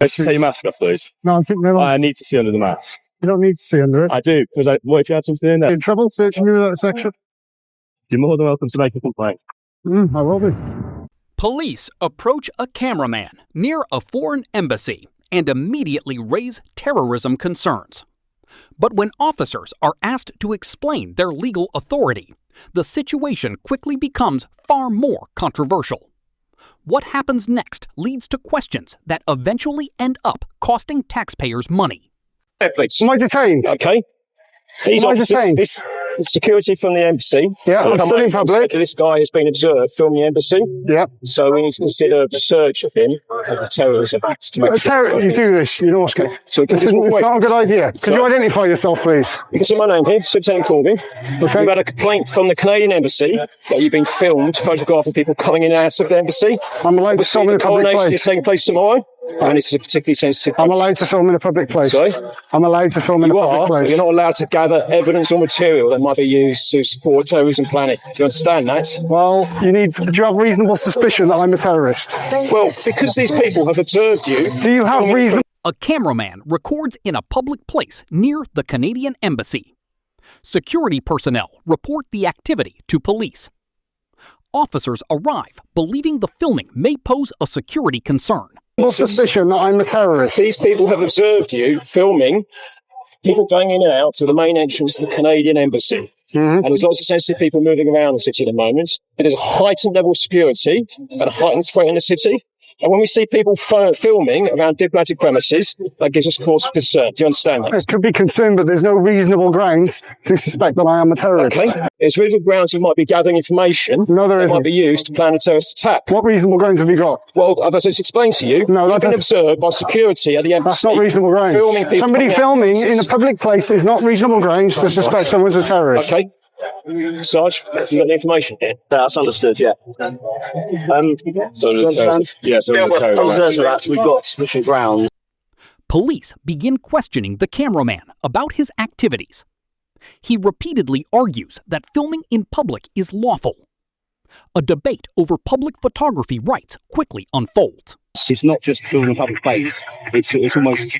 Take your mask off, please. No, I'm keeping it on. I need to see under the mask. You don't need to see under it. I do, because what if you had something in there? In trouble searching me without a section? You're more than welcome to make a complaint. I will be. Police approach a cameraman near a foreign embassy and immediately raise terrorism concerns. But when officers are asked to explain their legal authority, the situation quickly becomes far more controversial. What happens next leads to questions that eventually end up costing taxpayers money. Yeah, please. Am I detained? Okay. These Am I officers, detained? this security from the embassy. Yeah, I'm still in public. This guy has been observed filming the embassy. Yeah. So we need to consider a search of him of the terrorism act to make sure. You do this, you know. Okay. So we can It's just walk away. not a good idea. Could you identify yourself, please? You can see my name here, Lieutenant Corbyn. Okay. We've had a complaint from the Canadian embassy that you've been filmed photographing people coming in and out of the embassy. I'm allowed to film in a The public coronation is place. taking place tomorrow, and this is a particularly sensitive I'm place. allowed to film in a public place. Sorry? I'm allowed to film in a You public are, but place. you're not allowed to gather evidence or material that might be used to support terrorism planning. Do you understand that? Well, do you have reasonable suspicion that I'm a terrorist? Well, because these people have observed you. Do you have reason? A cameraman records in a public place near the Canadian embassy. Security personnel report the activity to police. Officers arrive, believing the filming may pose a security concern. Suspicion that I'm a terrorist. These people have observed you filming people going in and out to the main entrance to the Canadian embassy. And there's lots of sensitive people moving around the city at the moment. There's a heightened level of security and a heightened threat in the city. And when we see people filming around diplomatic premises, that gives us cause for concern. Do you understand that? It could be concerned, but there's no reasonable grounds to suspect that I am a terrorist. Okay. There's reasonable grounds we might be gathering information No, there that isn't. might be used to plan a terrorist attack. What reasonable grounds have you got? Well, as I just explained to you, No, you've been that's- observed by security at the embassy. That's not reasonable grounds. Filming people Somebody coming out filming of in a public place is not reasonable grounds to suspect someone's a terrorist. Okay. Sarge, you got the information here? That's understood, yeah. So Do you understand? Yeah, so Under that, we've got sufficient grounds. Police begin questioning the cameraman about his activities. He repeatedly argues that filming in public is lawful. A debate over public photography rights quickly unfolds. It's not just filming a public place. It's almost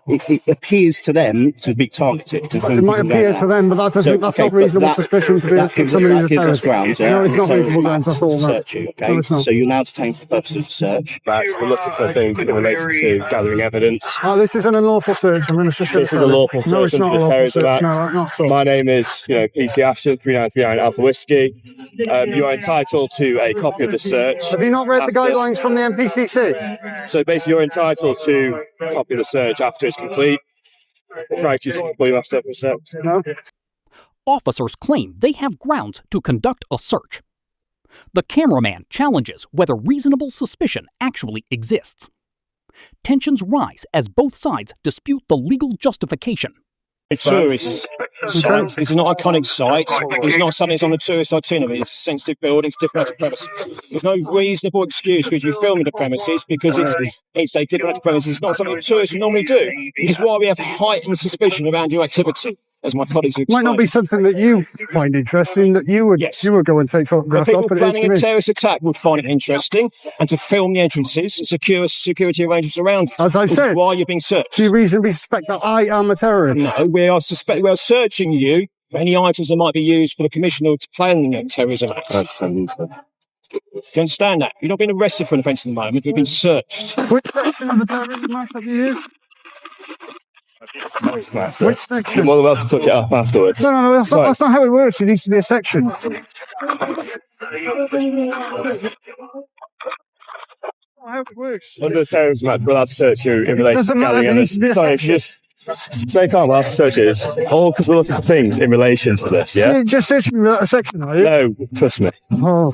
it appears to them to be targeted. To It might appear to them, but that's not reasonable suspicion to be somebody who's a terrorist. Grounds, yeah? No, it's not reasonable grounds, that's all. To No. search you, okay? No, it's not. So you're now detained for the purpose of search. Right, we're looking for things in relation to gathering evidence. Oh, this is an unlawful search. I'm going to just This is a lawful No, search it's not under a the lawful Terrorism search. Act. No, not so. My name is, PC Ashton, 3939 Alpha Whiskey. You are entitled to a copy of the search. Have you not read the guidelines from the NPCC? So basically, you're entitled to a copy of the search after it's complete. Frank, you should pull your mask up for a sec. No. Officers claim they have grounds to conduct a search. The cameraman challenges whether reasonable suspicion actually exists. Tensions rise as both sides dispute the legal justification. Tourist site. This is not an iconic site. It's not something that's on the tourist itinerary. It's sensitive buildings, diplomatic premises. There's no reasonable excuse for you to be filming the premises because it's a diplomatic premises. It's not something tourists would normally do. Which is why we have heightened suspicion around your activity, as my colleagues have Might not be something that you find interesting, that you would go and take photographs People of, but it is planning to a me. terrorist attack would find it interesting, and to film the entrances and secure security arrangements around it. As I which is said, why you're being searched. do you reasonably suspect that I am a terrorist? No, we are searching you for any items that might be used for the commission of planning a terrorism act. Do you understand that? You're not being arrested for an offence at the moment. You've been searched. Which section of the Terrorism Act have you used? Which section? You're more than welcome to look it up afterwards. No, that's not how it works. It needs to be a section. How it works. Under the Terrorism Act, we're allowed to search you in relation to Doesn't matter, gathering there needs to be a evidence. Sorry, if you just stay calm, we'll have to search it. All because we're looking for things in relation to this, yeah? You're just searching me without a section, are you? No, trust me. Oh.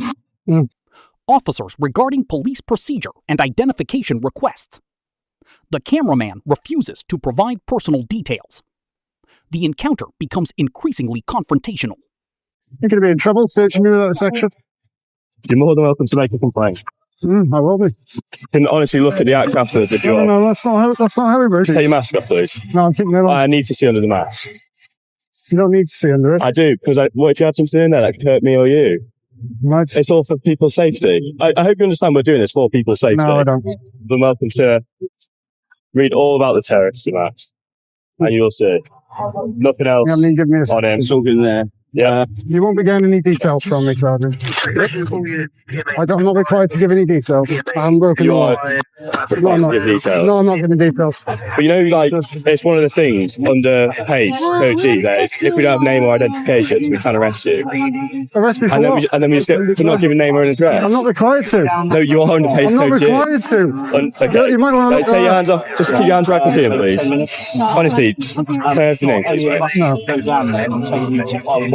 Officers regarding police procedure and identification requests. The cameraman refuses to provide personal details. The encounter becomes increasingly confrontational. You're going to be in trouble searching me without a section. You're more than welcome to make a complaint. I will be. You can honestly look at the acts afterwards if you want. No, that's not how it works. Take your mask off, please. No, I'm keeping it on. I need to see under the mask. You don't need to see under it. I do, because what if you had something in there that could hurt me or you? Right. It's all for people's safety. I hope you understand we're doing this for people's safety. No, I don't. Then welcome to read all about the terrorism act, and you'll see. Nothing else You haven't even given me a on him. It's all good in there. Yeah. You won't be getting any details from me, Sergeant. I'm not required to give any details. I haven't broken the You law. are No, I'm not. give details. No, I'm not giving details. But you know, like, it's one of the things under PACE, Code G, that is, if we don't have name or identification, we can arrest you. Arrest me for And then, what? we just get for not giving name or an address. I'm not required to. No, you are under PACE I'm not Code G. required to. Okay. You might want to Take your hands off. Just keep your hands where I can see them, please. Honestly, just can I have your name, please? No.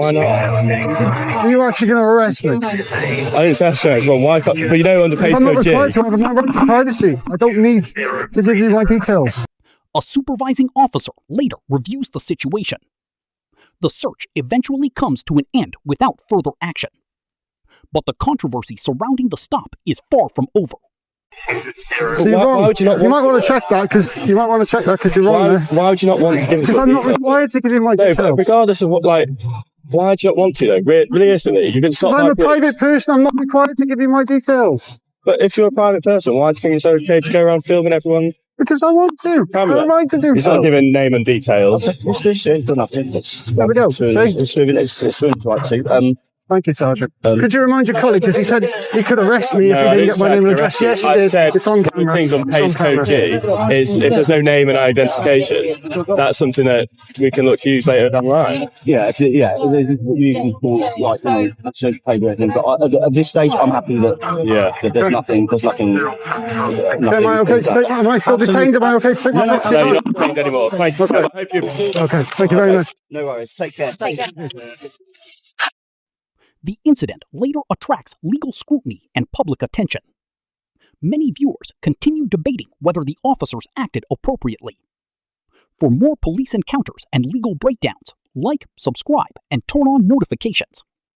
Why not? Are you actually going to arrest me? I didn't say that's wrong. Why can't, but you know, under PACE I'm not Code G. required to. I have my right to privacy. I don't need to give you my details. A supervising officer later reviews the situation. The search eventually comes to an end without further action. But the controversy surrounding the stop is far from over. So you're wrong. Why would you not You might want to to check that because you're wrong there. Why would you not want to give it? Because I'm not required to give you my No, details. but regardless of what, like, why do you not want to, though? Realistically, you can stop. Because I'm a private person, I'm not required to give you my details. But if you're a private person, why do you think it's okay to go around filming everyone? Because I want to. I have a right to do He's so. not giving name and details. It's done nothing. There we go. See? It's right to. Thank you, Sergeant. Could you remind your colleague, because he said he could arrest me if he didn't get my name and address? Yes, he I did. said It's on the camera. things on It's PACE camera. Code G is if there's no name and identification, that's something that we can look to use later down the line. Yeah, you can call like search paper everything. But at this stage, I'm happy that there's nothing. Am I okay to take? Am I still detained? Am I okay to take my property? No, you're not detained anymore. Thank you. Okay. I hope you. Okay, thank you very much. No worries. Take care. The incident later attracts legal scrutiny and public attention. Many viewers continue debating whether the officers acted appropriately. For more police encounters and legal breakdowns, like, subscribe, and turn on notifications.